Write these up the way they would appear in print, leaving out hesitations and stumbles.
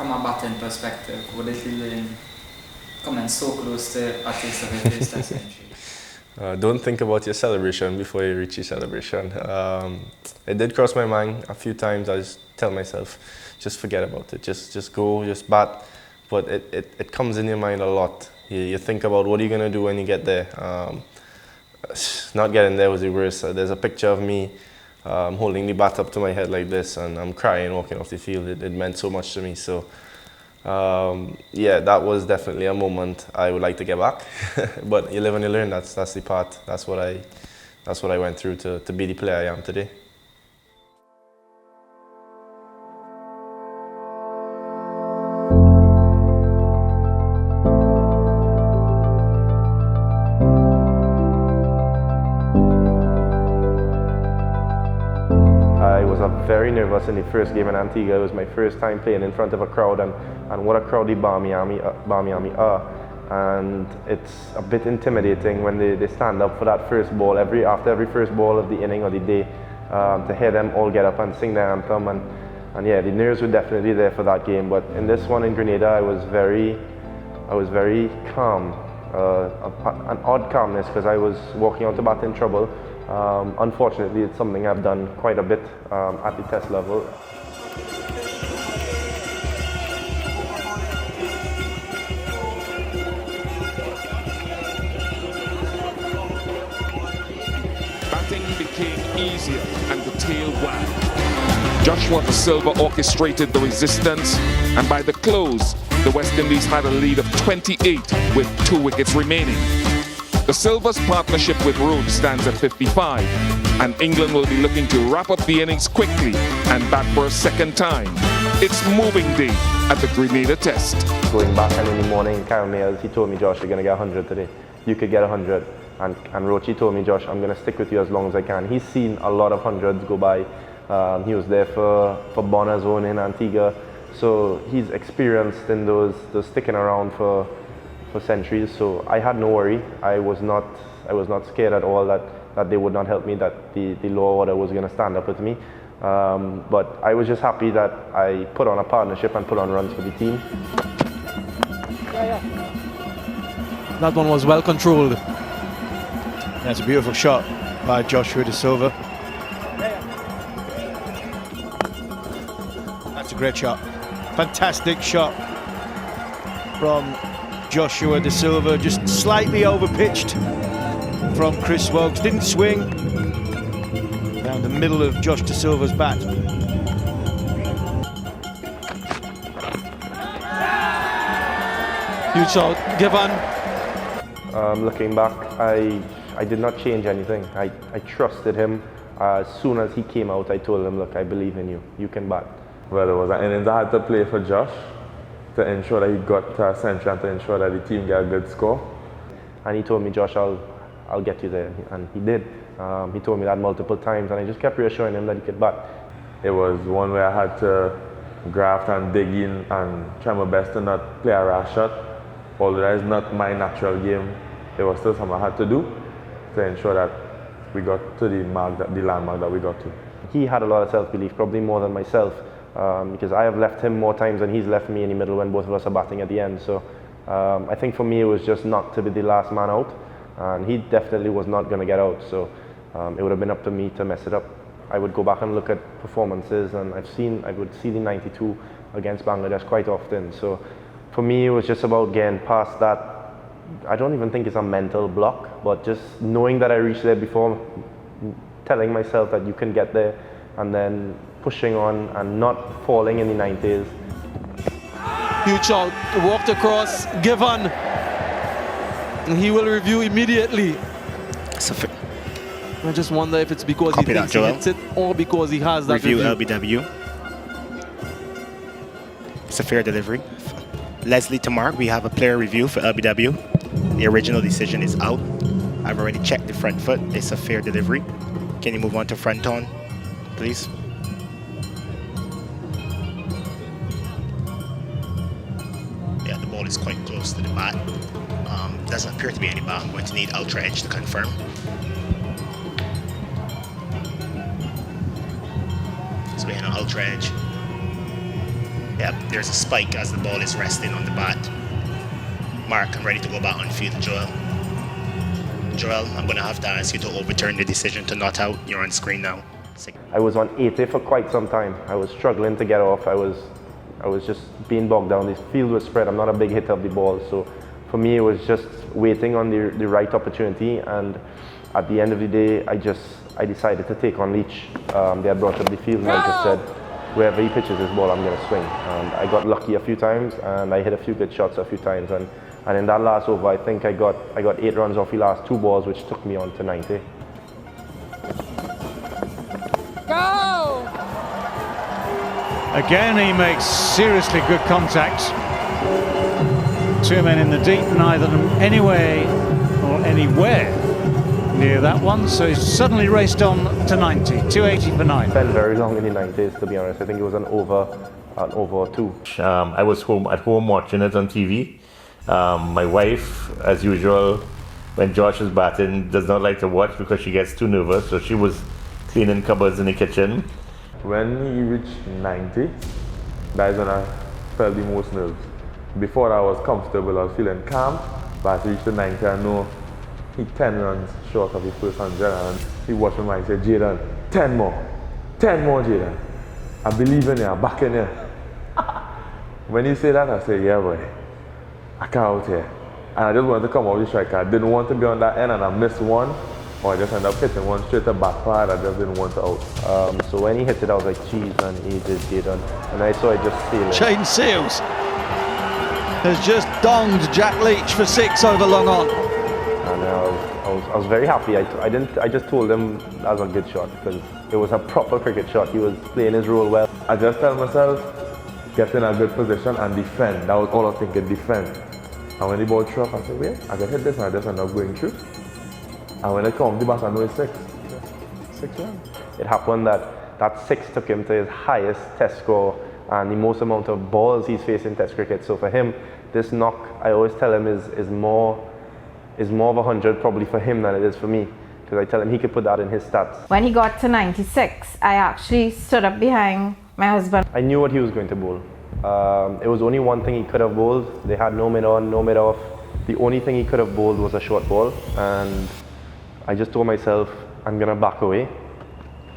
from a batting perspective, would it be coming so close to a taste of a first Test century? Don't think about your celebration before you reach your celebration. It did cross my mind a few times. I just tell myself, just forget about it. Just go, just bat. But it comes in your mind a lot. You think about what are you going to do when you get there. Not getting there was the worst. There's a picture of me holding the bat up to my head like this, and I'm crying walking off the field. It meant so much to me. So yeah, that was definitely a moment I would like to get back. But you live and you learn. That's the part. That's what I went through to be the player I am today. I was very nervous in the first game in Antigua. It was my first time playing in front of a crowd, and what a crowd the Barmy Army are. And it's a bit intimidating when they stand up for that first ball. After every first ball of the inning or the day, to hear them all get up and sing their anthem. And yeah, the nerves were definitely there for that game. But in this one in Grenada, I was very calm. An odd calmness because I was walking out to bat in trouble. Unfortunately, it's something I've done quite a bit at the Test level. Batting became easier and the tail wagged. Joshua Da Silva orchestrated the resistance, and by the close, the West Indies had a lead of 28 with 2 wickets remaining. Da Silva's partnership with Rhodes stands at 55, and England will be looking to wrap up the innings quickly and bat for a second time. It's moving day at the Grenada Test. Going back and in the morning, Kyle Mayers, he told me, Josh, you're going to get 100 today. You could get 100. And Rochi told me, Josh, I'm going to stick with you as long as I can. He's seen a lot of hundreds go by. He was there for Bonner's own in Antigua. So he's experienced in those sticking around for centuries. So I had no worry. I was not scared at all that they would not help me, that the law order was going to stand up with me. But I was just happy that I put on a partnership and put on runs for the team. That one was well controlled. That's a beautiful shot by Joshua Da Silva. That's a great shot. Fantastic shot from Joshua Da Silva, just slightly overpitched from Chris Woakes. Didn't swing. Down the middle of Josh Da Silva's bat. Huge shot, Given. Looking back, I did not change anything. I trusted him. As soon as he came out, I told him, look, I believe in you. You can bat. Well, it was an innings I had to play for Josh to ensure that he got to a century and to ensure that the team got a good score. And he told me, Josh, I'll get you there. And he did. He told me that multiple times, and I just kept reassuring him that he could bat. It was one where I had to graft and dig in and try my best to not play a rash shot. Although that is not my natural game, it was still something I had to do to ensure that we got to the landmark that we got to. He had a lot of self-belief, probably more than myself, because I have left him more times than he's left me in the middle when both of us are batting at the end. So I think for me it was just not to be the last man out, and he definitely was not going to get out. So it would have been up to me to mess it up. I would go back and look at performances, and I would see the 92 against Bangladesh quite often. So for me, it was just about getting past that. I don't even think it's a mental block, but just knowing that I reached there before, telling myself that you can get there, and then pushing on and not falling in the 90s. Huge shot, walked across, Given. And he will review immediately. I just wonder if it's because he thinks he hits it or because he has that review. LBW. It's a fair delivery. Leslie Tamar, we have a player review for LBW. The original decision is out. I've already checked the front foot. It's a fair delivery. Can you move on to front on, please? Yeah, the ball is quite close to the bat. Doesn't appear to be any bat. I'm going to need ultra edge to confirm. So we had an ultra edge. Yep, there's a spike as the ball is resting on the bat. Mark, I'm ready to go back on field. Joel, I'm going to have to ask you to overturn the decision to not out. You're on screen now. I was on 80 for quite some time. I was struggling to get off. I was just being bogged down. This field was spread. I'm not a big hitter of the ball, so for me it was just waiting on the right opportunity. And at the end of the day, I decided to take on Leach. They had brought up the field, and I just said, wherever he pitches his ball, I'm going to swing. And I got lucky a few times, and I hit a few good shots a few times. And in that last over, I think I got 8 runs off the last 2 balls, which took me on to 90. Go! Again, he makes seriously good contact. 2 men in the deep, neither of them anyway or anywhere near that one, so he's suddenly raced on to 90, 280 for 9. Spent very long in the 90s, to be honest. I think it was an over or 2. I was at home watching it on TV. My wife, as usual, when Josh is batting, does not like to watch because she gets too nervous, so she was cleaning cupboards in the kitchen. When he reached 90, that is when I felt the most nerves. Before that, I was comfortable, I was feeling calm, but as he reached the 90, I know he 10 runs short of his first 100, and he watched me and said, Jaden, 10 more, Jaden. I believe in you, I'm back in you. When he said that, I said, yeah boy, I can't out here. And I just wanted to come out with the striker. I didn't want to be on that end and I missed one, or I just ended up hitting one straight to back part. I just didn't want to out. So when he hit it, I was like, geez, man, he did Jaden. And I saw it just sailing. Shane Seals has just donged Jack Leach for 6 over long on. And I was very happy. I just told him that was a good shot because it was a proper cricket shot. He was playing his role well. I just tell myself, get in a good position and defend. That was all I was thinking, defend. And when the ball threw up, I said, wait, I can hit this and I just end up going through. And when I come, the back, I know it's 6 runs. It happened that 6 took him to his highest test score and the most amount of balls he's faced in test cricket. So for him, this knock, I always tell him, is more of 100 probably for him than it is for me. Because I tell him he could put that in his stats. When he got to 96, I actually stood up behind my husband. I knew what he was going to bowl. It was only one thing he could have bowled. They had no mid on, no mid off. The only thing he could have bowled was a short ball. And I just told myself, I'm going to back away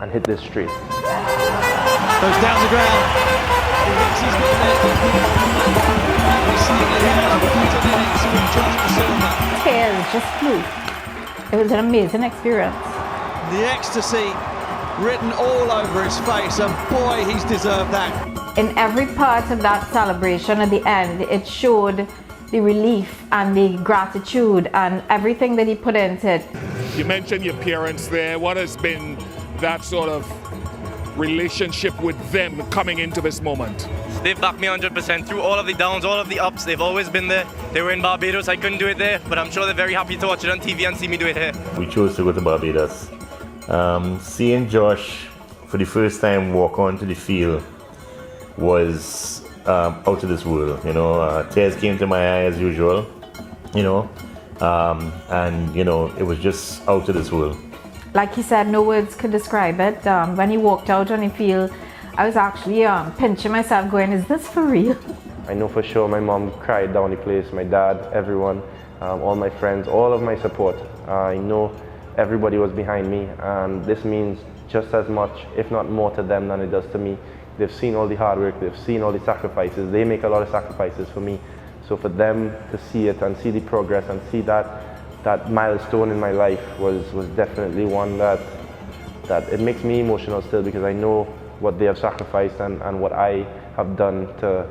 and hit this straight. Goes down the ground. He thinks he's got it. Tears just flew. It was an amazing experience. The ecstasy written all over his face, and boy, he's deserved that. In every part of that celebration at the end, it showed the relief and the gratitude and everything that he put into it. You mentioned your parents there. What has been that sort of relationship with them coming into this moment? They've backed me 100% through all of the downs, all of the ups. They've always been there. They were in Barbados. I couldn't do it there, but I'm sure they're very happy to watch it on TV and see me do it here. We chose to go to Barbados. Seeing Josh for the first time walk onto the field was out of this world. Tears came to my eye as usual, and it was just out of this world. Like he said, no words could describe it. When he walked out on the field, I was actually pinching myself going, is this for real? I know for sure my mom cried down the place, my dad, everyone, all my friends, all of my support. I know everybody was behind me, and this means just as much, if not more to them than it does to me. They've seen all the hard work, they've seen all the sacrifices. They make a lot of sacrifices for me. So for them to see it and see the progress and see that milestone in my life was definitely one that it makes me emotional still, because I know what they have sacrificed and what I have done to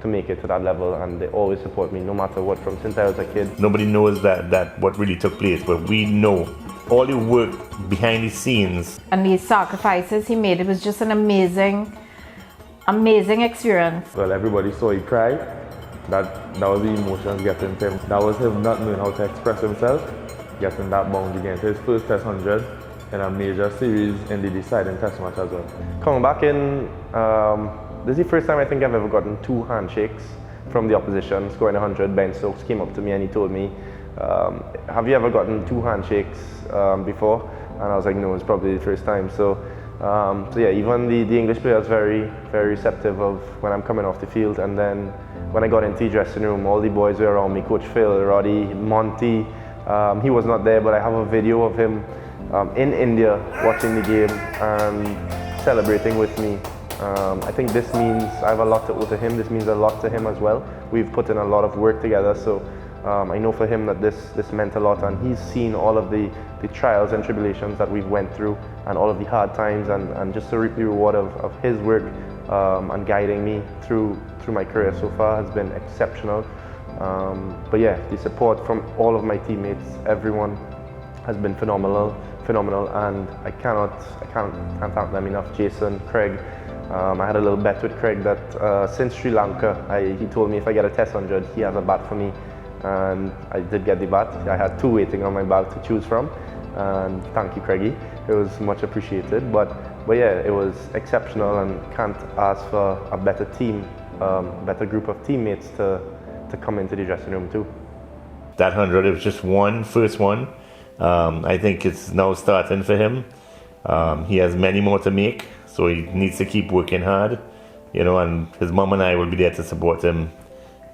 make it to that level, and they always support me no matter what, from since I was a kid. Nobody knows that what really took place, but we know all the work behind the scenes. And these sacrifices he made, it was just an amazing experience. Well, everybody saw he cried. That was the emotions getting to him. That was him not knowing how to express himself, getting that boundary against his first test 100 in a major series in the deciding test match as well. Coming back in, this is the first time I think I've ever gotten 2 handshakes from the opposition, scoring 100. Ben Stokes came up to me and he told me, have you ever gotten 2 handshakes before? And I was like, no, it's probably the first time. So So yeah, even the English players very receptive of when I'm coming off the field. And then when I got into the dressing room, all the boys were around me, Coach Phil, Roddy, Monty. He was not there, but I have a video of him in India watching the game and celebrating with me. I think this means I have a lot to owe to him. This means a lot to him as well. We've put in a lot of work together, so I know for him that this meant a lot, and he's seen all of the trials and tribulations that we've went through and all of the hard times, and just to reap the reward of his work and guiding me through my career so far has been exceptional. But yeah, the support from all of my teammates, everyone has been phenomenal, and I can't thank them enough. Jason, Craig, I had a little bet with Craig that since Sri Lanka, he told me if I get a test 100, he has a bat for me, and I did get the bat. I had 2 waiting on my bag to choose from, and thank you, Craigie. It was much appreciated, but yeah, it was exceptional, and can't ask for a better team, better group of teammates to come into the dressing room too. That 100, it was just first one. I think it's now starting for him. He has many more to make, so he needs to keep working hard, and his mom and I will be there to support him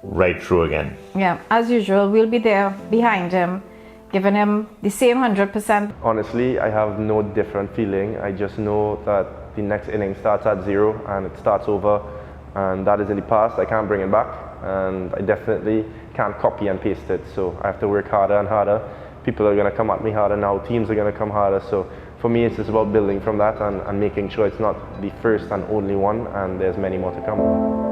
right through again. Yeah, as usual, we'll be there behind him, giving him the same 100%. Honestly, I have no different feeling. I just know that the next inning starts at 0 and it starts over, and that is in the past. I can't bring it back, and I definitely can't copy and paste it. So I have to work harder and harder. People are going to come at me harder now. Teams are going to come harder. So for me, it's just about building from that and making sure it's not the first and only one, and there's many more to come.